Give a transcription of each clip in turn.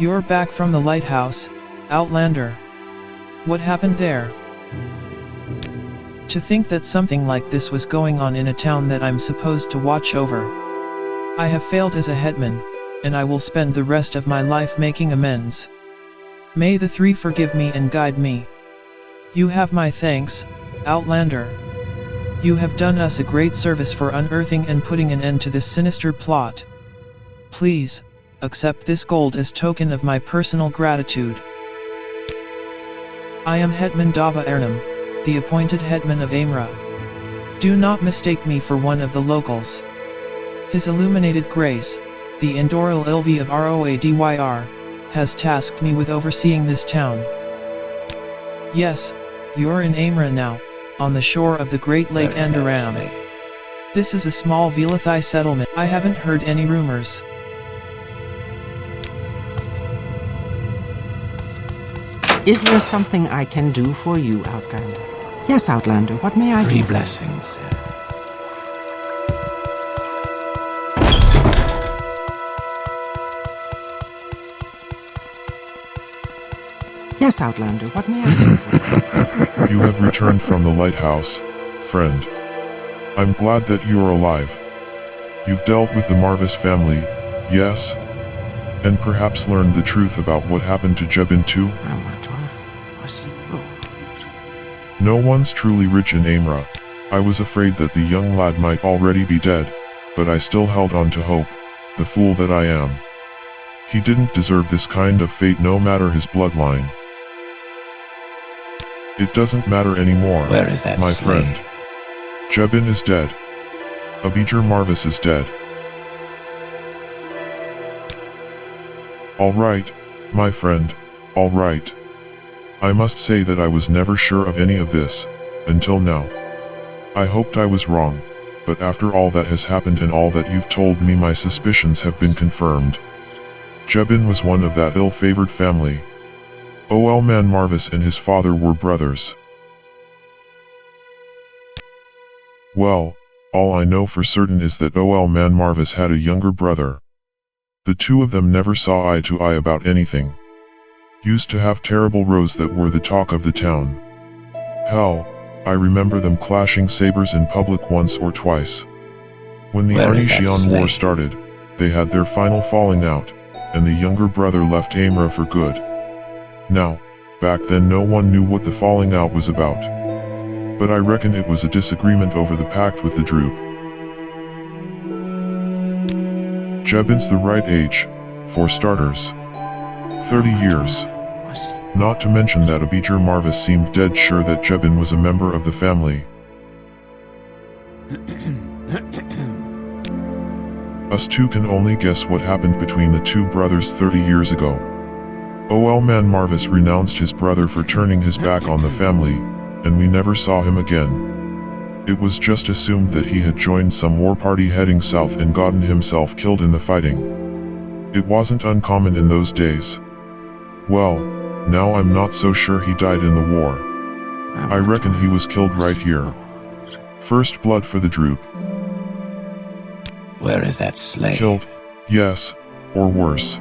You're back from the lighthouse, Outlander. What happened there? To think that something like this was going on in a town that I'm supposed to watch over. I have failed as a headman, and I will spend the rest of my life making amends. May the three forgive me and guide me. You have my thanks, Outlander. You have done us a great service for unearthing and putting an end to this sinister plot. Please, accept this gold as token of my personal gratitude. I am Hetman Dava Ernam, the appointed headman of Aimrah. Do not mistake me for one of the locals. His illuminated grace, the Endoral Ilvi of Roadyr, has tasked me with overseeing this town. Yes, you're in Aimrah now, on the shore of the Great Lake Andaram. This is a small Velathai settlement. I haven't heard any rumors. Is there something I can do for you, Outlander? Yes, Outlander, what may I do? 3 blessings. Yes, Outlander, what may I do for you? You have returned from the lighthouse, friend. I'm glad that you are alive. You've dealt with the Marvis family, yes? And perhaps learned the truth about what happened to Jebin too? No one's truly rich in Aimrah. I was afraid that the young lad might already be dead, but I still held on to hope, the fool that I am. He didn't deserve this kind of fate no matter his bloodline. It doesn't matter anymore, Where is that my slave? friend. Jebin is dead. Abijah Marvis is dead. Alright, my friend, alright. I must say that I was never sure of any of this, until now. I hoped I was wrong, but after all that has happened and all that you've told me, my suspicions have been confirmed. Jebin was one of that ill-favored family. Ol Man Marvis and his father were brothers. Well, all I know for certain is that Ol Man Marvis had a younger brother. The two of them never saw eye to eye about anything. Used to have terrible rows that were the talk of the town. Hell, I remember them clashing sabers in public once or twice. When the Arnishian War started, they had their final falling out, and the younger brother left Aimrah for good. Now, back then no one knew what the falling out was about. But I reckon it was a disagreement over the pact with the Droop. Jebin's the right age, for starters. 30 years. Not to mention that Abijah Marvis seemed dead sure that Jebin was a member of the family. Us two can only guess what happened between the two brothers 30 years ago. Ol Man Marvis renounced his brother for turning his back on the family, and we never saw him again. It was just assumed that he had joined some war party heading south and gotten himself killed in the fighting. It wasn't uncommon in those days. Well, now I'm not so sure he died in the war. I reckon he was killed right here. First blood for the Droop. Where is that slave? Killed, yes, or worse.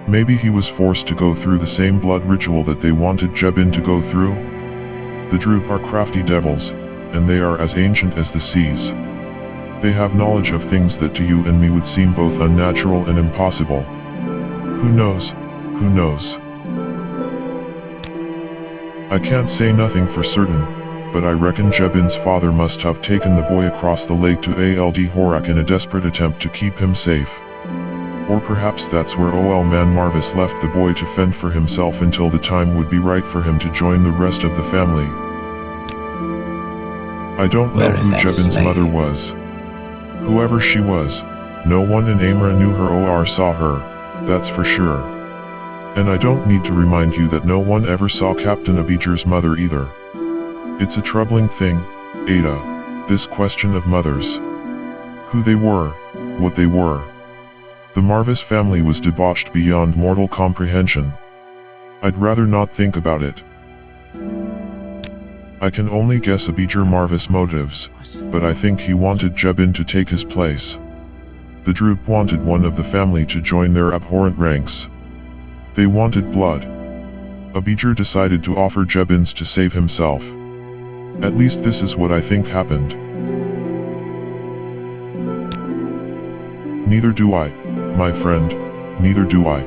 Maybe he was forced to go through the same blood ritual that they wanted Jebin to go through. The Droop are crafty devils, and they are as ancient as the seas. They have knowledge of things that to you and me would seem both unnatural and impossible. Who knows? Who knows? I can't say nothing for certain, but I reckon Jebin's father must have taken the boy across the lake to Ald Horak in a desperate attempt to keep him safe. Or perhaps that's where Ol Man Marvis left the boy to fend for himself until the time would be right for him to join the rest of the family. I don't know who Jebin's mother was. Whoever she was, no one in Aimrah knew her or saw her, that's for sure. And I don't need to remind you that no one ever saw Captain Abijah's mother either. It's a troubling thing, Ada, this question of mothers. Who they were, what they were. The Marvis family was debauched beyond mortal comprehension. I'd rather not think about it. I can only guess Abijah Marvis' motives, but I think he wanted Jebin to take his place. The Droop wanted one of the family to join their abhorrent ranks. They wanted blood. Abijah decided to offer Jebins to save himself. At least this is what I think happened. Neither do I, my friend, neither do I.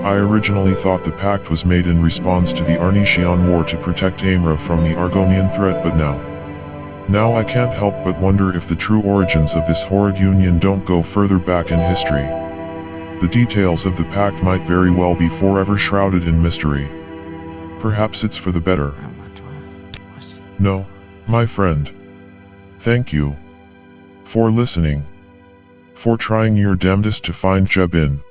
I originally thought the pact was made in response to the Arnishian War to protect Aimrah from the Argonian threat, but now I can't help but wonder if the true origins of this horrid union don't go further back in history. The details of the pact might very well be forever shrouded in mystery. Perhaps it's for the better. No, my friend. Thank you. For listening. For trying your damnedest to find Jebin.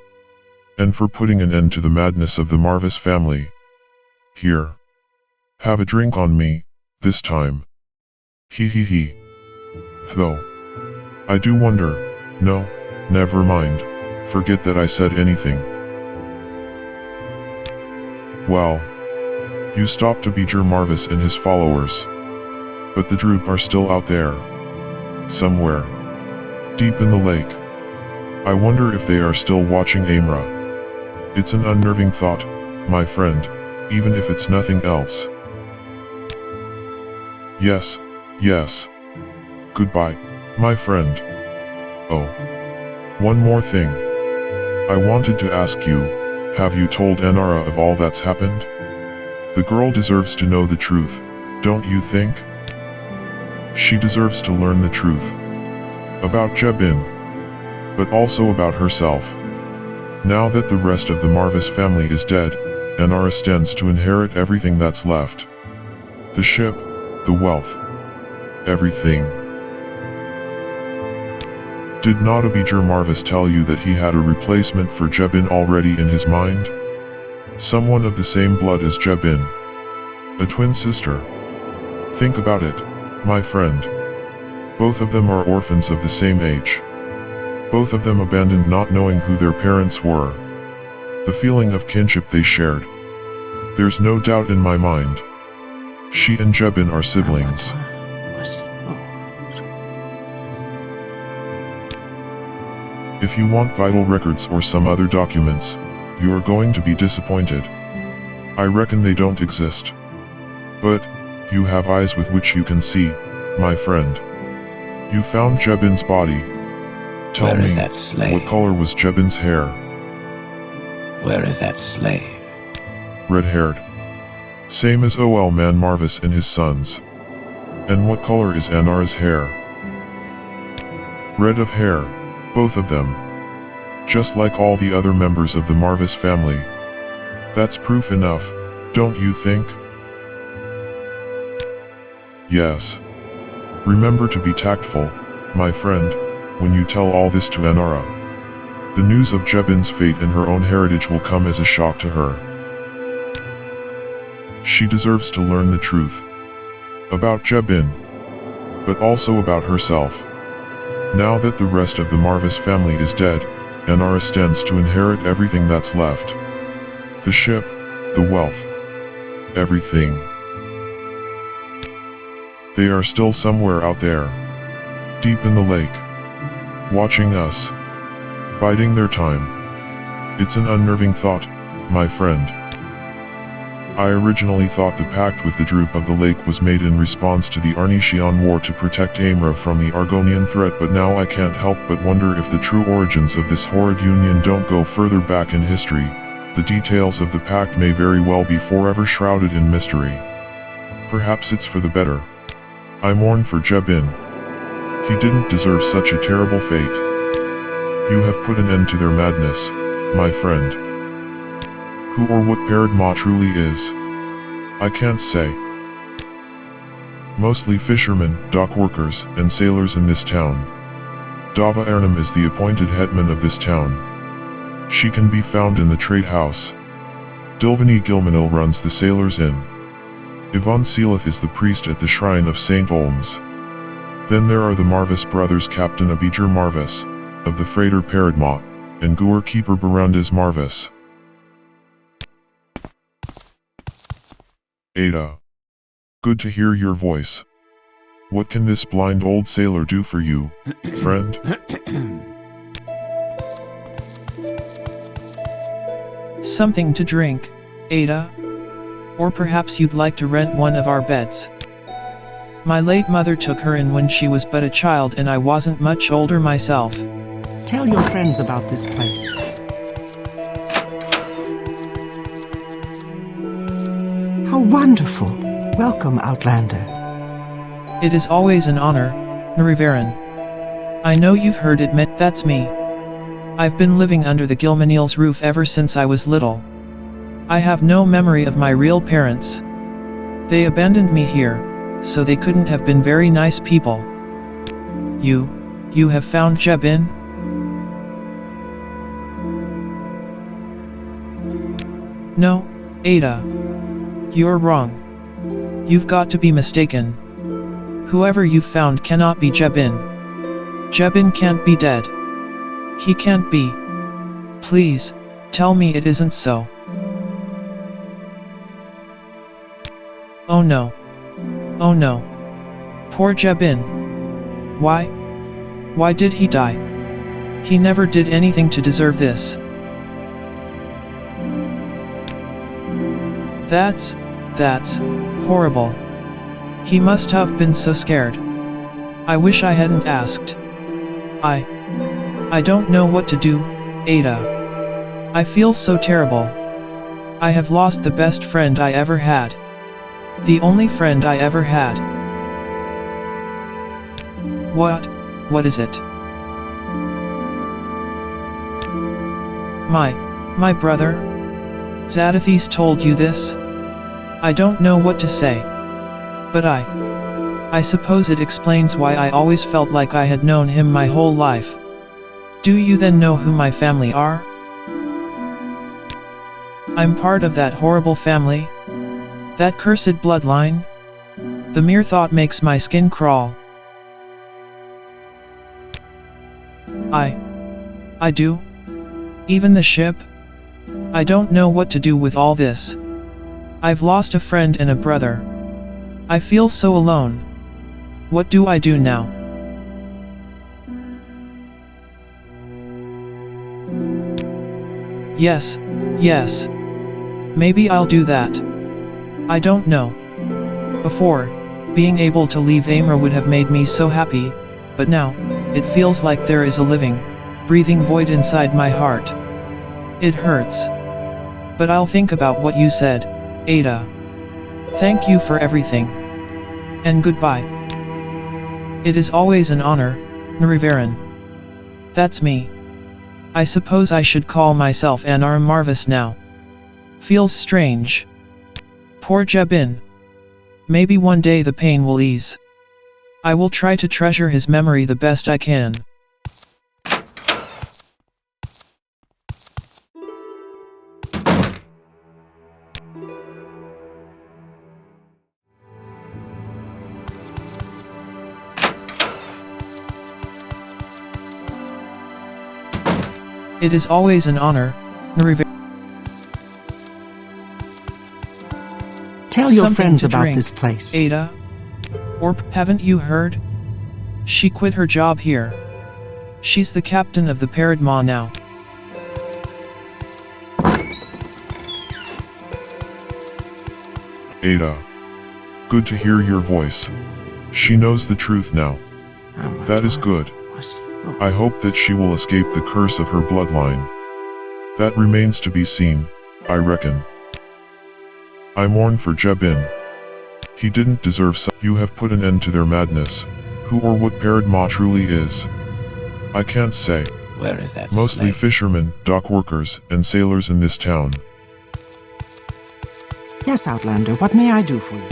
And for putting an end to the madness of the Marvis family. Here. Have a drink on me, this time. Hee hee hee. Though. I do wonder, no, never mind, forget that I said anything. Well. You stopped Abijah Marvis and his followers. But the Droop are still out there. Somewhere. Deep in the lake. I wonder if they are still watching Aimrah. It's an unnerving thought, my friend, even if it's nothing else. Yes, yes. Goodbye, my friend. Oh. One more thing. I wanted to ask you, have you told Anara of all that's happened? The girl deserves to know the truth, don't you think? She deserves to learn the truth. About Jebin. But also about herself. Now that the rest of the Marvis family is dead, Anara stands to inherit everything that's left. The ship, the wealth. Everything. Did not Abijah Marvis tell you that he had a replacement for Jebin already in his mind? Someone of the same blood as Jebin. A twin sister. Think about it, my friend. Both of them are orphans of the same age. Both of them abandoned not knowing who their parents were. The feeling of kinship they shared. There's no doubt in my mind. She and Jebin are siblings. If you want vital records or some other documents, you are going to be disappointed. I reckon they don't exist. But, you have eyes with which you can see, my friend. You found Jebin's body. Tell me, that slave? what color was Jebin's hair? Where is that slave? Red-haired. Same as OL Man Marvis and his sons. And what color is Anara's hair? Red of hair, both of them. Just like all the other members of the Marvis family. That's proof enough, don't you think? Yes. Remember to be tactful, my friend, when you tell all this to Anara. The news of Jebin's fate and her own heritage will come as a shock to her. She deserves to learn the truth. About Jebin. But also about herself. Now that the rest of the Marvis family is dead, Anara stands to inherit everything that's left. The ship, the wealth. Everything. They are still somewhere out there. Deep in the lake. Watching us. Biding their time. It's an unnerving thought, my friend. I originally thought the pact with the Droop of the Lake was made in response to the Arnishian War to protect Aimrah from the Argonian threat, but now I can't help but wonder if the true origins of this horrid union don't go further back in history. The details of the pact may very well be forever shrouded in mystery. Perhaps it's for the better. I mourn for Jebin. He didn't deserve such a terrible fate. You have put an end to their madness, my friend. Who or what pt.2 truly is, I can't say. Mostly fishermen, dock workers, and sailors in this town. Dava Arnhem is the appointed hetman of this town. She can be found in the trade house. Dilvani Gilmanil runs the Sailors' Inn. Yvonne Seelith is the priest at the shrine of St. Olms. Then there are the Marvis brothers, Captain Abijah Marvis, of the freighter pt.2, and Goer Keeper Barandas Marvis. Ada. Good to hear your voice. What can this blind old sailor do for you, friend? Something to drink, Ada? Or perhaps you'd like to rent one of our beds. My late mother took her in when she was but a child and I wasn't much older myself. Tell your friends about this place. How wonderful! Welcome, Outlander. It is always an honor, Narivaran. I know you've heard it that's me. I've been living under the Gilmanil's roof ever since I was little. I have no memory of my real parents. They abandoned me here, so they couldn't have been very nice people. You have found Jebin? No, Ada. You're wrong. You've got to be mistaken. Whoever you've found cannot be Jebin. Jebin can't be dead. He can't be. Please, tell me it isn't so. Oh no. Oh no. Poor Jebin. Why did he die? He never did anything to deserve this. That's horrible. He must have been so scared. I wish I hadn't asked. I don't know what to do, Ada. I feel so terrible. I have lost the best friend I ever had. The only friend I ever had. What is it? My brother? Zadathis told you this? I don't know what to say. But I suppose it explains why I always felt like I had known him my whole life. Do you then know who my family are? I'm part of that horrible family. That cursed bloodline. The mere thought makes my skin crawl. I do. Even the ship? I don't know what to do with all this. I've lost a friend and a brother. I feel so alone. What do I do now? Yes. Maybe I'll do that. I don't know. Before, being able to leave Aimrah would have made me so happy, but now, it feels like there is a living, breathing void inside my heart. It hurts. But I'll think about what you said, Ada. Thank you for everything. And goodbye. It is always an honor, Narivaran. That's me. I suppose I should call myself Anara Marvis now. Feels strange. Poor Jebin. Maybe one day the pain will ease. I will try to treasure his memory the best I can. It is always an honor, Narivaran. Tell your Something friends to about drink, this place. Ada. Or haven't you heard? She quit her job here. She's the captain of the pt.2 now. Ada. Good to hear your voice. She knows the truth now. That is good. I hope that she will escape the curse of her bloodline. That remains to be seen, I reckon. I mourn for Jebin. He didn't deserve you have put an end to their madness. Who or what pt.2 truly is, I can't say. Where is that Mostly slave? fishermen, dock workers, and sailors in this town. Yes, Outlander, what may I do for you?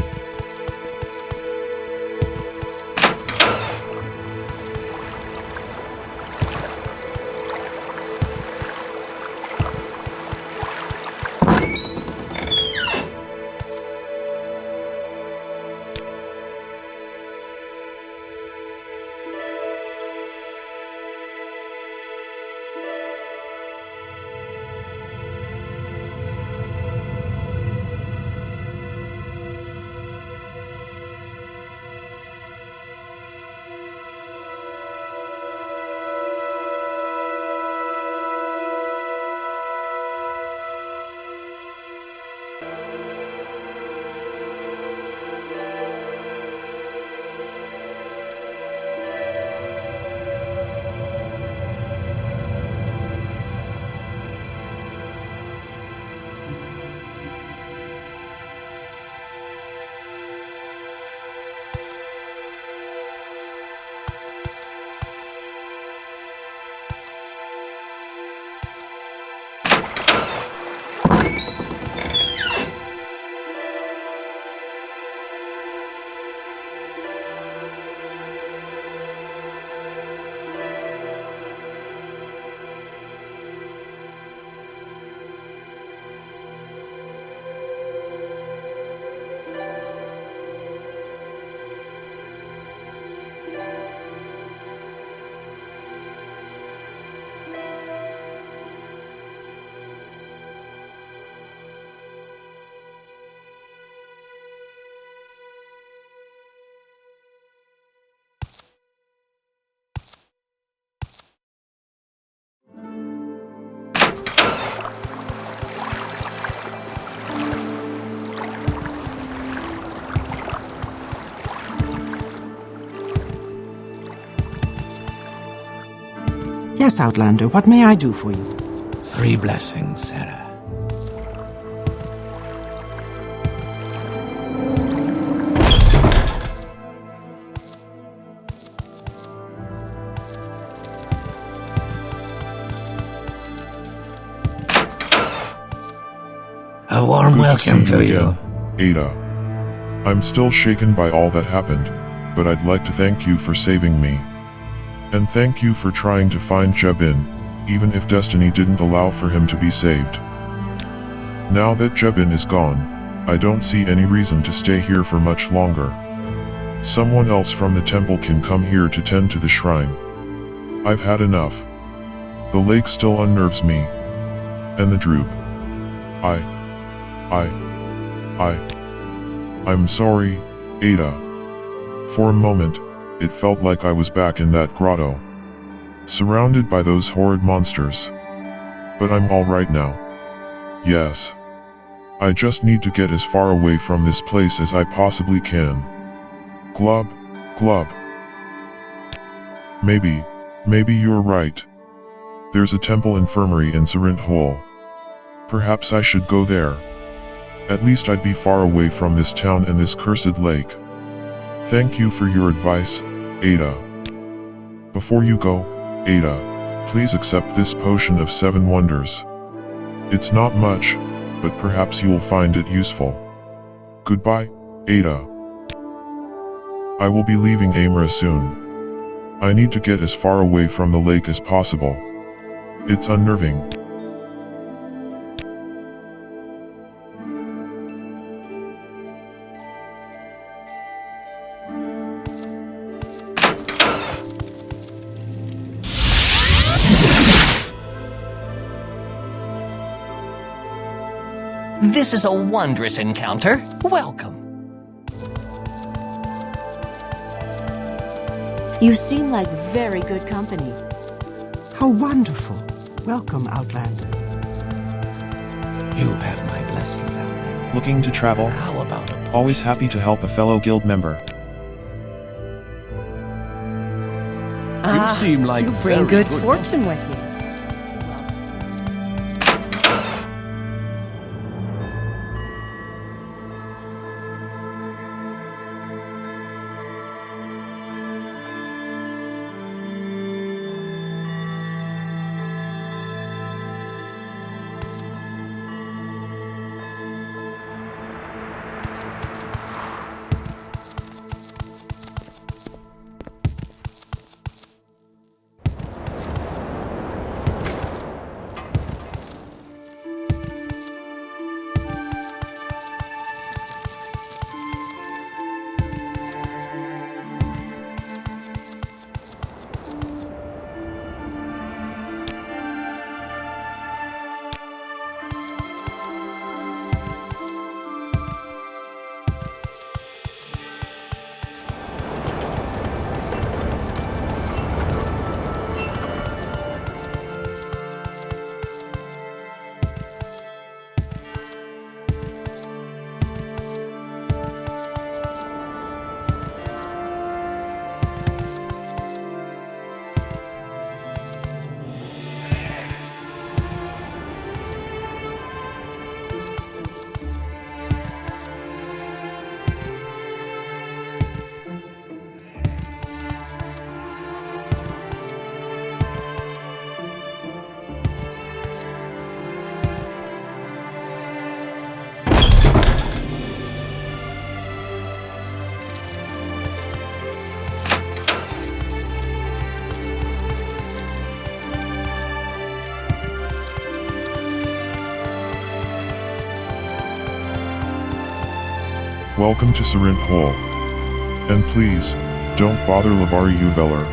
Yes, Outlander, what may I do for you? 3 blessings, Sarah. A warm welcome to you. Ada. I'm still shaken by all that happened, but I'd like to thank you for saving me. And thank you for trying to find Jebin, even if destiny didn't allow for him to be saved. Now that Jebin is gone, I don't see any reason to stay here for much longer. Someone else from the temple can come here to tend to the shrine. I've had enough. The lake still unnerves me. And the droop. I'm sorry, Ada. For a moment, it felt like I was back in that grotto, surrounded by those horrid monsters. But I'm all right now. Yes. I just need to get as far away from this place as I possibly can. Glub, glub. Maybe you're right. There's a temple infirmary in Sarint Hole. Perhaps I should go there. At least I'd be far away from this town and this cursed lake. Thank you for your advice, Ada. Before you go, Ada, please accept this potion of 7 wonders. It's not much, but perhaps you'll find it useful. Goodbye, Ada. I will be leaving Aimrah soon. I need to get as far away from the lake as possible. It's unnerving. This is a wondrous encounter. Welcome. You seem like very good company. How wonderful. Welcome, Outlander. You have my blessings, Outlander. Looking to travel? How about a Always happy to help a fellow guild member. You seem like you bring very good good fortune with you. Welcome to Sarint Hole. And please, don't bother Lavari Uveller,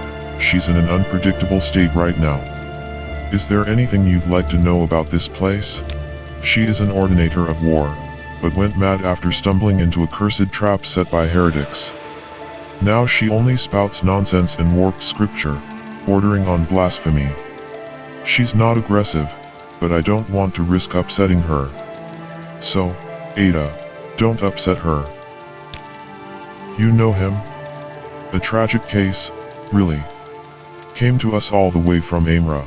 she's in an unpredictable state right now. Is there anything you'd like to know about this place? She is an ordinator of war, but went mad after stumbling into a cursed trap set by heretics. Now she only spouts nonsense and warped scripture, bordering on blasphemy. She's not aggressive, but I don't want to risk upsetting her. So, Ada, don't upset her. You know him? A tragic case, really. came to us all the way from Aimrah.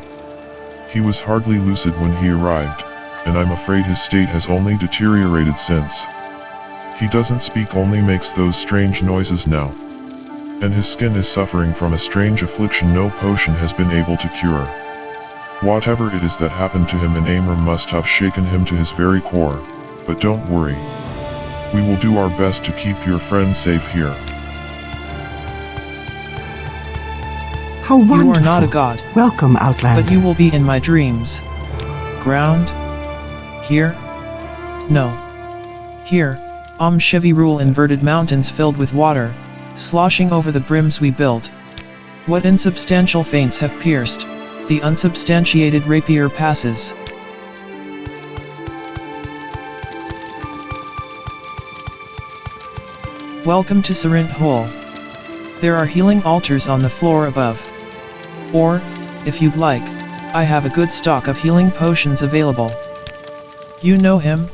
He was hardly lucid when he arrived, and I'm afraid his state has only deteriorated since. He doesn't speak, only makes those strange noises now. And his skin is suffering from a strange affliction no potion has been able to cure. Whatever it is that happened to him in Aimrah must have shaken him to his very core, but don't worry. We will do our best to keep your friend safe here. How wonderful. You are not a god. Welcome, Outlander. But you will be in my dreams. Ground? Here? No. Here, Chevy rule inverted mountains filled with water, sloshing over the brims we built. What insubstantial feints have pierced, the unsubstantiated rapier passes. Welcome to Serint Hole. There are healing altars on the floor above. Or, if you'd like, I have a good stock of healing potions available. You know him?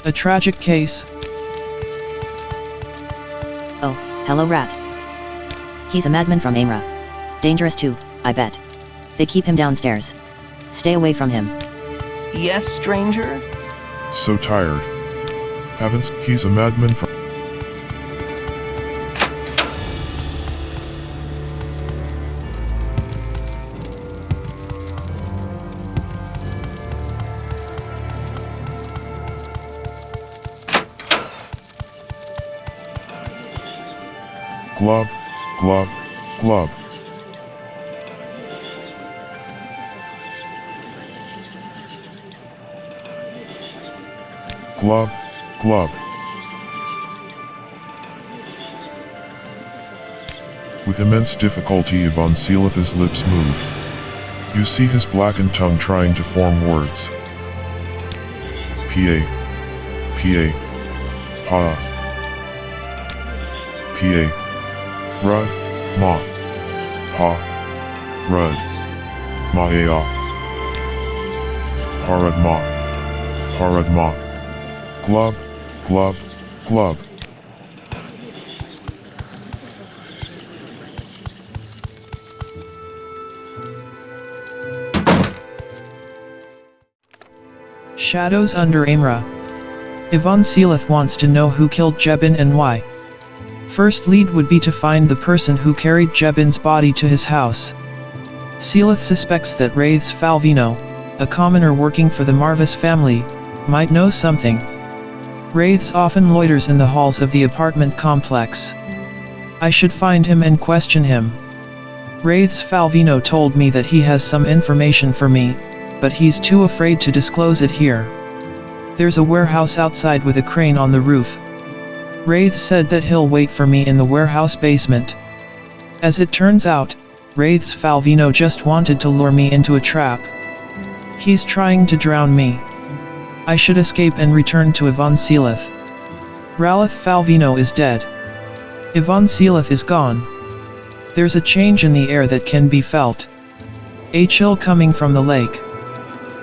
A tragic case. Oh, hello rat. He's a madman from Aimrah. Dangerous too, I bet. They keep him downstairs. Stay away from him. Yes, stranger? So tired. Haven't, he's a madman from... Glove, glove, glove. Glove, glove. With immense difficulty Ivan Seelith's lips move. You see his blackened tongue trying to form words. P.A. P.A. Pa. P.A. Rud, Ma, Pa, Rud, Ma-A-A, Parad Ma, Parad Ma, Glub, Glub, Glub. Shadows under Aimrah. Ivan Seelith wants to know who killed Jebin and why. First lead would be to find the person who carried Jebin's body to his house. Seelith suspects that Wraiths Falvino, a commoner working for the Marvis family, might know something. Wraiths often loiters in the halls of the apartment complex. I should find him and question him. Wraiths Falvino told me that he has some information for me, but he's too afraid to disclose it here. There's a warehouse outside with a crane on the roof. Wraith said that he'll wait for me in the warehouse basement. As it turns out, Wraiths Falvino just wanted to lure me into a trap. He's trying to drown me. I should escape and return to Ivan Seelith. Ralith Falvino is dead. Ivan Seelith is gone. There's a change in the air that can be felt. A chill coming from the lake.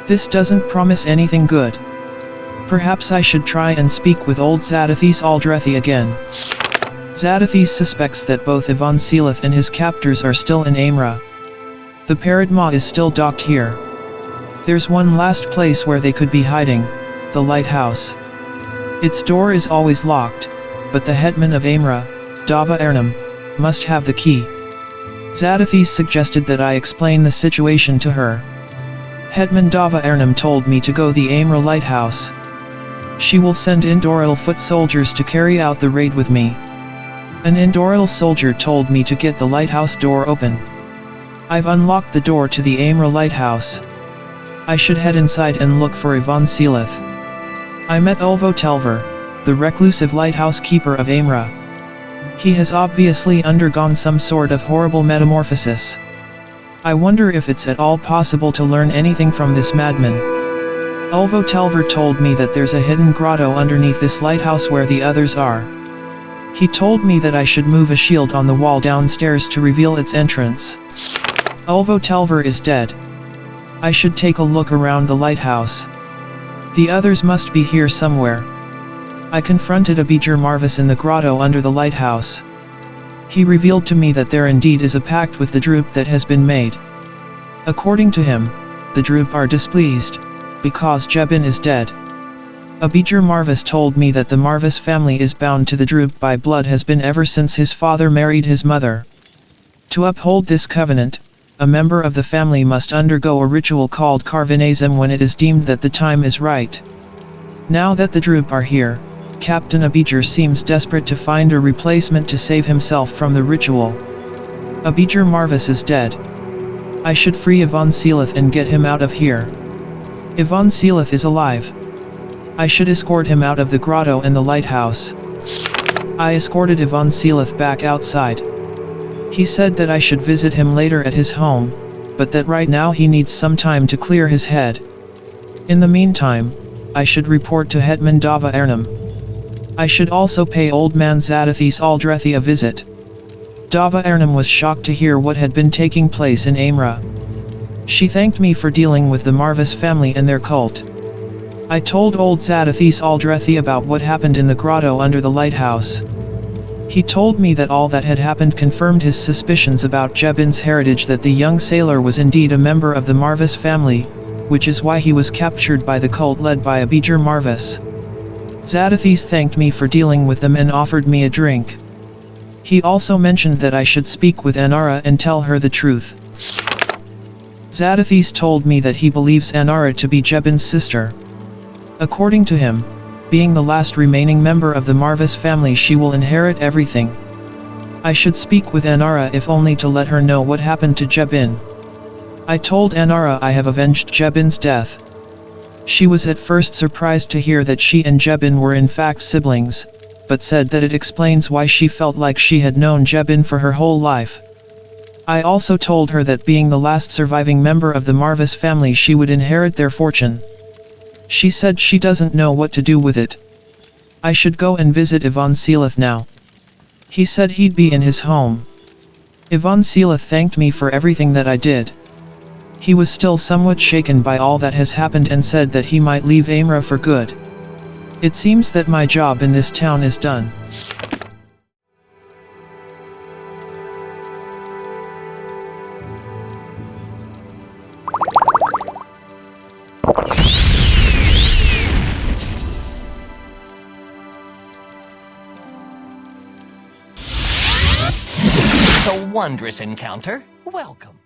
This doesn't promise anything good. Perhaps I should try and speak with old Zadathis Aldrethi again. Zadathis suspects that both Ivan Seelith and his captors are still in Aimrah. The Paradma is still docked here. There's one last place where they could be hiding, the lighthouse. Its door is always locked, but the headman of Aimrah, Dava Ernam, must have the key. Zadathis suggested that I explain the situation to her. Headman Dava Ernam told me to go the Aimrah lighthouse. She will send Indoral foot soldiers to carry out the raid with me. An Indoral soldier told me to get the lighthouse door open. I've unlocked the door to the Aimrah lighthouse. I should head inside and look for Ivan Seelith. I met Ulvo Telver, the reclusive lighthouse keeper of Aimrah. He has obviously undergone some sort of horrible metamorphosis. I wonder if it's at all possible to learn anything from this madman. Ulvo Telver told me that there's a hidden grotto underneath this lighthouse where the others are. He told me that I should move a shield on the wall downstairs to reveal its entrance. Ulvo Telver is dead. I should take a look around the lighthouse. The others must be here somewhere. I confronted Abijur Marvis in the grotto under the lighthouse. He revealed to me that there indeed is a pact with the Droop that has been made. According to him, the Droop are displeased, because Jebin is dead. Abijah Marvis told me that the Marvis family is bound to the Droop by blood has been ever since his father married his mother. To uphold this covenant, a member of the family must undergo a ritual called Carvinazim when it is deemed that the time is right. Now that the Droop are here, Captain Abijah seems desperate to find a replacement to save himself from the ritual. Abijah Marvis is dead. I should free Ivan Sealith and get him out of here. Ivan Sealith is alive. I should escort him out of the grotto and the lighthouse. I escorted Ivan Sealith back outside. He said that I should visit him later at his home, but that right now he needs some time to clear his head. In the meantime, I should report to Hetman Dava Ernam. I should also pay old man Zadathis Aldrethi a visit. Dava Ernam was shocked to hear what had been taking place in Aimrah. She thanked me for dealing with the Marvis family and their cult. I told old Zadathis Aldrethi about what happened in the grotto under the lighthouse. He told me that all that had happened confirmed his suspicions about Jebin's heritage, that the young sailor was indeed a member of the Marvis family, which is why he was captured by the cult led by Abijah Marvis. Zadathis thanked me for dealing with them and offered me a drink. He also mentioned that I should speak with Anara and tell her the truth. Zadathis told me that he believes Anara to be Jebin's sister. According to him, being the last remaining member of the Marvis family, she will inherit everything. I should speak with Anara if only to let her know what happened to Jebin. I told Anara I have avenged Jebin's death. She was at first surprised to hear that she and Jebin were in fact siblings, but said that it explains why she felt like she had known Jebin for her whole life. I also told her that being the last surviving member of the Marvis family, she would inherit their fortune. She said she doesn't know what to do with it. I should go and visit Ivan Sealith now. He said he'd be in his home. Ivan Sealith thanked me for everything that I did. He was still somewhat shaken by all that has happened and said that he might leave Aimrah for good. It seems that my job in this town is done. A wondrous encounter. Welcome.